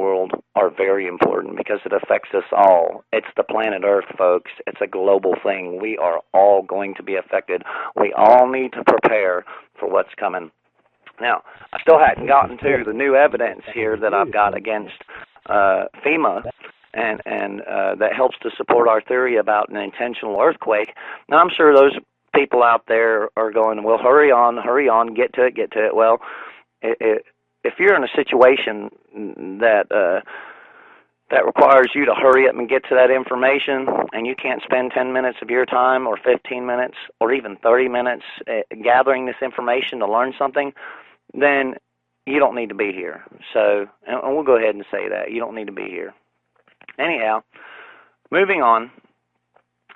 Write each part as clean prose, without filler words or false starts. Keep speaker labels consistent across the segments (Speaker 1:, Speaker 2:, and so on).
Speaker 1: world are very important because it affects us all. It's the planet Earth, folks. It's a global thing. We are all going to be affected. We all need to prepare for what's coming. Now, I still hadn't gotten to the new evidence here that I've got against FEMA, and that helps to support our theory about an intentional earthquake. Now, I'm sure those people out there are going, well, hurry on, get to it. Well, if you're in a situation that requires you to hurry up and get to that information, and you can't spend 10 minutes of your time or 15 minutes or even 30 minutes gathering this information to learn something, then you don't need to be here. So, and we'll go ahead and say that. You don't need to be here. Anyhow, moving on,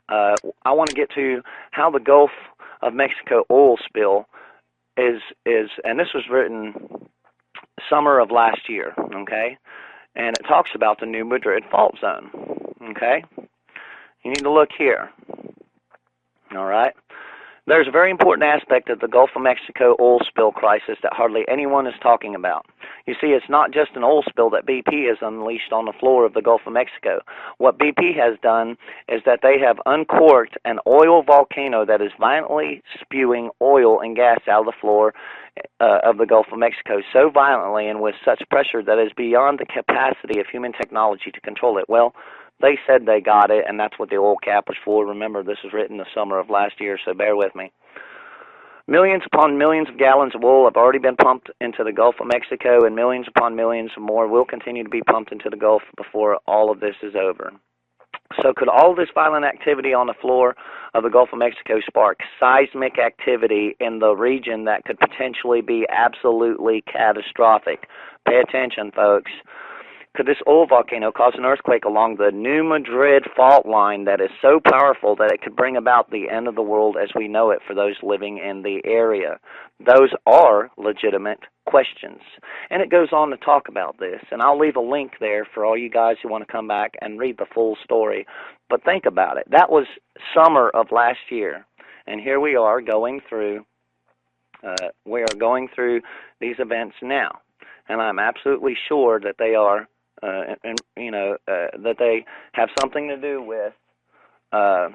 Speaker 1: I want to get to how the Gulf of Mexico oil spill is, and this was written summer of last year, okay? And it talks about the New Madrid fault zone, okay? You need to look here, all right? There's a very important aspect of the Gulf of Mexico oil spill crisis that hardly anyone is talking about. You see, it's not just an oil spill that BP has unleashed on the floor of the Gulf of Mexico. What BP has done is that they have uncorked an oil volcano that is violently spewing oil and gas out of the floor of the Gulf of Mexico so violently and with such pressure that it is beyond the capacity of human technology to control it. Well, they said they got it, and that's what the oil cap was for. Remember, this was written the summer of last year, so bear with me. Millions upon millions of gallons of oil have already been pumped into the Gulf of Mexico, and millions upon millions more will continue to be pumped into the Gulf before all of this is over. So could all this violent activity on the floor of the Gulf of Mexico spark seismic activity in the region that could potentially be absolutely catastrophic? Pay attention, folks. Could this oil volcano cause an earthquake along the New Madrid fault line that is so powerful that it could bring about the end of the world as we know it for those living in the area? Those are legitimate questions. And it goes on to talk about this, and I'll leave a link there for all you guys who want to come back and read the full story. But think about it. That was summer of last year, and here we are going through these events now. And I'm absolutely sure that they are that they have something to do with the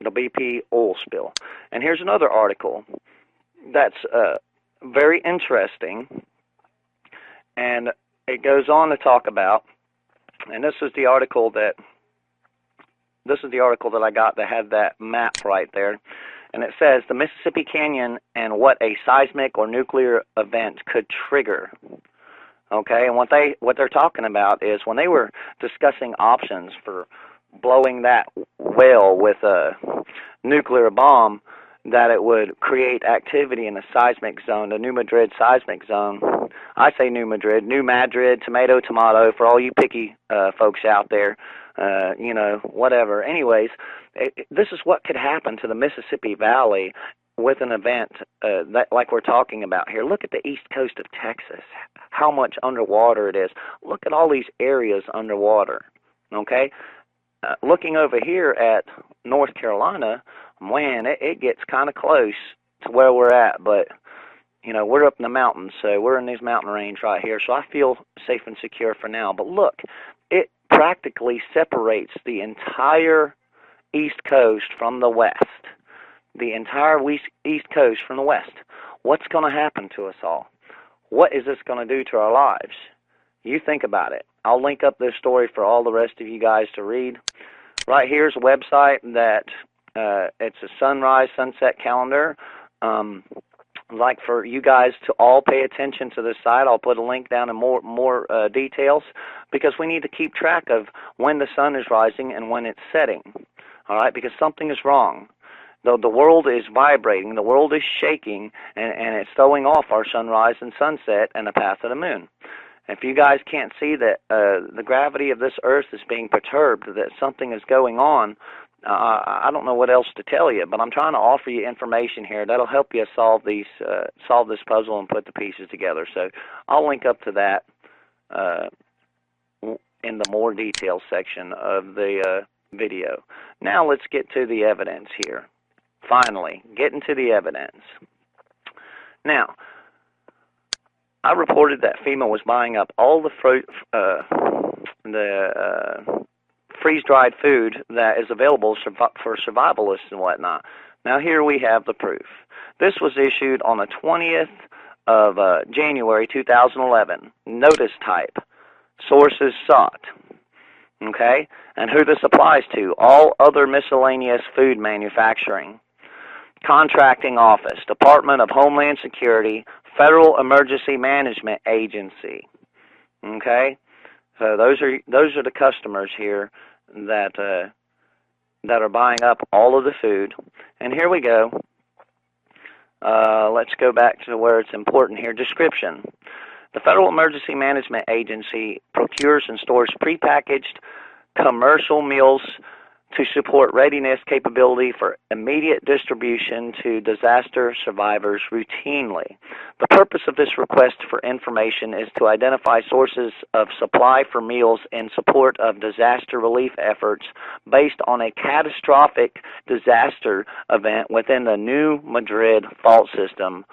Speaker 1: BP oil spill. And here's another article that's very interesting, and it goes on to talk about, and this is the article that I got that had that map right there, and it says the Mississippi Canyon and what a seismic or nuclear event could trigger. Okay, and what they're talking about is when they were discussing options for blowing that well with a nuclear bomb, that it would create activity in the seismic zone, the New Madrid seismic zone. I say New Madrid, tomato, for all you picky folks out there, whatever. Anyways, this is what could happen to the Mississippi Valley with an event that, like we're talking about here. Look at the east coast of Texas, how much underwater it is. Look at all these areas underwater, okay? Looking over here at North Carolina, man, it gets kind of close to where we're at, but, we're up in the mountains, so we're in this mountain range right here, so I feel safe and secure for now. But look, it practically separates the entire east coast from the west. The entire east coast from the west. What's going to happen to us all? What is this going to do to our lives? You think about it. I'll link up this story for all the rest of you guys to read. Right here's a website that it's a sunrise, sunset calendar. Like for you guys to all pay attention to this site, I'll put a link down in more details, because we need to keep track of when the sun is rising and when it's setting. All right, because something is wrong. The world is vibrating, the world is shaking, and it's throwing off our sunrise and sunset and the path of the moon. If you guys can't see that the gravity of this earth is being perturbed, that something is going on, I don't know what else to tell you, but I'm trying to offer you information here that'll help you solve this puzzle and put the pieces together. So I'll link up to that in the more details section of the video. Now let's get to the evidence here. Finally, getting to the evidence. Now, I reported that FEMA was buying up all the freeze-dried food that is available for survivalists and whatnot. Now here we have the proof. This was issued on the 20th of January 2011. Notice type, sources sought. Okay, and who this applies to: all other miscellaneous food manufacturing. Contracting Office, Department of Homeland Security, Federal Emergency Management Agency. Okay, so those are the customers here that are buying up all of the food. And here we go. Let's go back to where it's important here. Description. The Federal Emergency Management Agency procures and stores prepackaged commercial meals to support readiness capability for immediate distribution to disaster survivors routinely. The purpose of this request for information is to identify sources of supply for meals in support of disaster relief efforts based on a catastrophic disaster event within the New Madrid fault system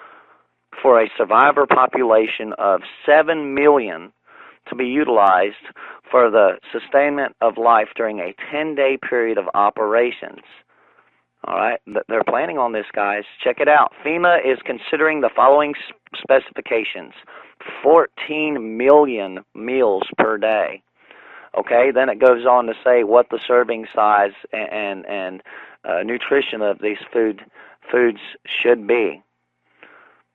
Speaker 1: for a survivor population of 7 million to be utilized for the sustainment of life during a 10-day period of operations. All right, they're planning on this, guys. Check it out. FEMA is considering the following specifications: 14 million meals per day. Okay, then it goes on to say what the serving size and nutrition of these foods should be.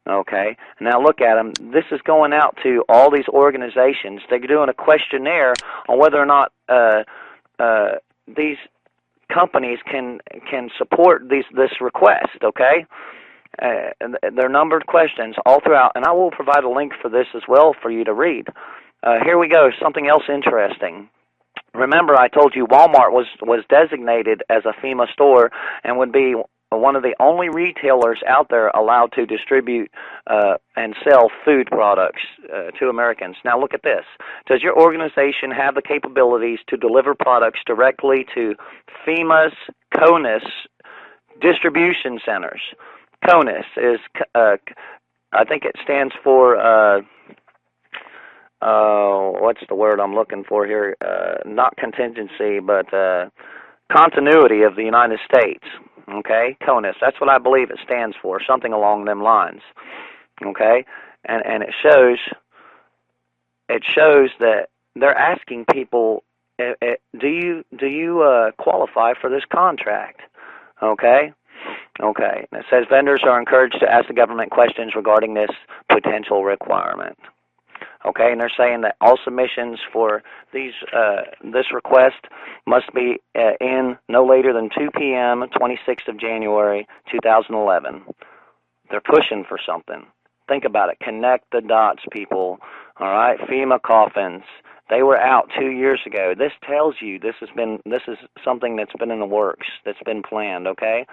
Speaker 1: Okay, now look at them. This is going out to all these organizations. They're doing a questionnaire on whether or not these companies can support this request. Okay, and they're numbered questions all throughout, and I will provide a link for this as well for you to read. Here we go. Something else interesting. Remember, I told you Walmart was designated as a FEMA store and would be one of the only retailers out there allowed to distribute and sell food products to Americans. Now look at this. Does your organization have the capabilities to deliver products directly to FEMA's CONUS distribution centers? CONUS is, I think it stands for, what's the word I'm looking for here? Not contingency, but continuity of the United States. Okay, CONUS. That's what I believe it stands for, something along them lines. Okay, and it shows that they're asking people, do you qualify for this contract? Okay, okay. And it says vendors are encouraged to ask the government questions regarding this potential requirement. Okay, and they're saying that all submissions for this request must be in no later than 2 p.m., 26th of January, 2011. They're pushing for something. Think about it. Connect the dots, people. All right, FEMA coffins. They were out 2 years ago. This tells you this is something that's been in the works, that's been planned. Okay.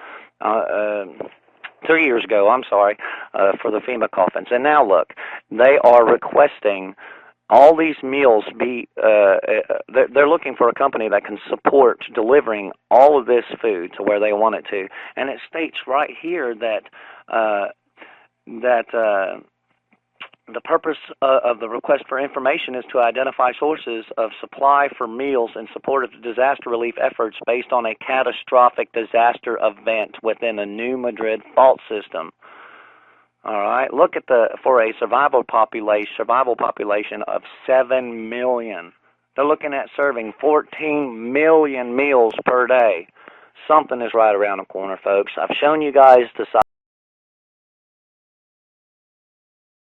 Speaker 1: 3 years ago, I'm sorry, for the FEMA coffins. And now look, they are requesting all these meals be, they're looking for a company that can support delivering all of this food to where they want it to. And it states right here that the purpose of the request for information is to identify sources of supply for meals in support of disaster relief efforts based on a catastrophic disaster event within a New Madrid fault system. All right, look at for a survival population of 7 million. They're looking at serving 14 million meals per day. Something is right around the corner, folks. I've shown you guys the size.